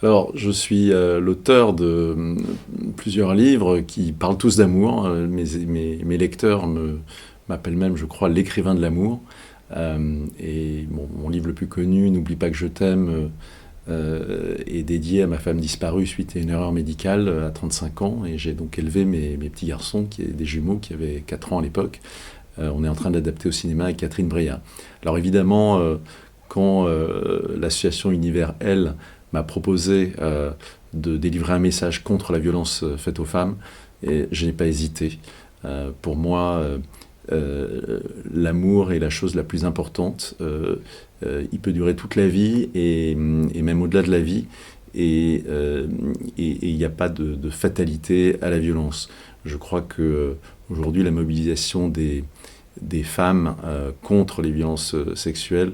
Alors, je suis l'auteur de plusieurs livres qui parlent tous d'amour. Mes lecteurs m'appellent même, je crois, l'écrivain de l'amour. Et mon livre le plus connu, N'oublie pas que je t'aime, est dédié à ma femme disparue suite à une erreur médicale à 35 ans. Et j'ai donc élevé mes petits garçons, des jumeaux qui avaient 4 ans à l'époque. On est en train de l'adapter au cinéma avec Catherine Breillat. Alors évidemment, quand l'association Univers L m'a proposé de délivrer un message contre la violence faite aux femmes, et je n'ai pas hésité. Pour moi, l'amour est la chose la plus importante. Il peut durer toute la vie et même au-delà de la vie. Et il n'y a pas de fatalité à la violence. Je crois que aujourd'hui, la mobilisation des femmes contre les violences sexuelles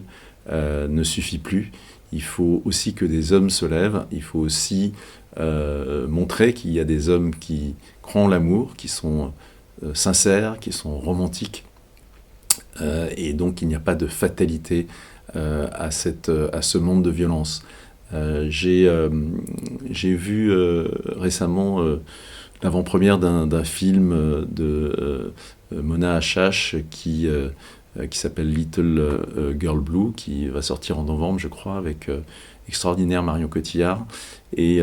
ne suffit plus. Il faut aussi que des hommes se lèvent. Il faut aussi montrer qu'il y a des hommes qui croient en l'amour, qui sont sincères, qui sont romantiques. Et donc il n'y a pas de fatalité à ce monde de violence. J'ai vu récemment l'avant-première d'un film de Mona Achache qui s'appelle Little Girl Blue, qui va sortir en novembre, je crois, avec extraordinaire Marion Cotillard, et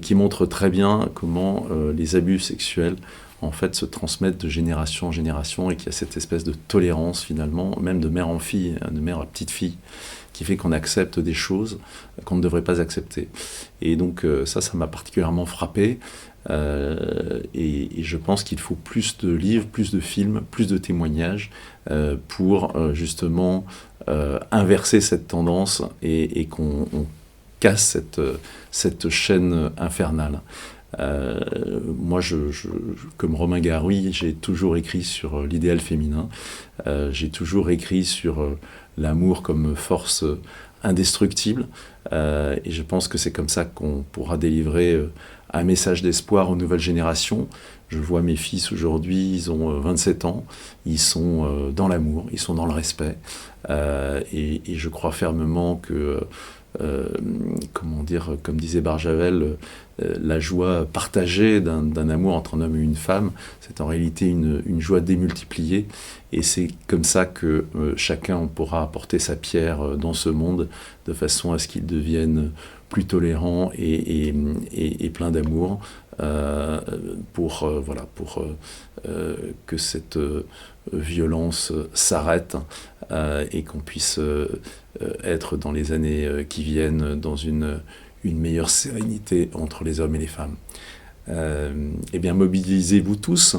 qui montre très bien comment les abus sexuels en fait se transmettent de génération en génération, et qu'il y a cette espèce de tolérance finalement, même de mère en fille, de mère à petite fille, qui fait qu'on accepte des choses qu'on ne devrait pas accepter. Et donc ça m'a particulièrement frappé. Et je pense qu'il faut plus de livres, plus de films, plus de témoignages pour justement inverser cette tendance et qu'on casse cette chaîne infernale. Moi, comme Romain Gary, j'ai toujours écrit sur l'idéal féminin. J'ai toujours écrit sur l'amour comme force indestructible. Et je pense que c'est comme ça qu'on pourra délivrer un message d'espoir aux nouvelles générations. Je vois mes fils aujourd'hui, ils ont 27 ans, ils sont dans l'amour, ils sont dans le respect. Et je crois fermement que, comment dire, comme disait Barjavel, la joie partagée d'un amour entre un homme et une femme, c'est en réalité une joie démultipliée. Et c'est comme ça que chacun pourra apporter sa pierre dans ce monde, de façon à ce qu'il devienne plus tolérant et plein d'amour, pour que cette violence s'arrête, et qu'on puisse être dans les années qui viennent dans une meilleure sérénité entre les hommes et les femmes. Eh bien, mobilisez-vous tous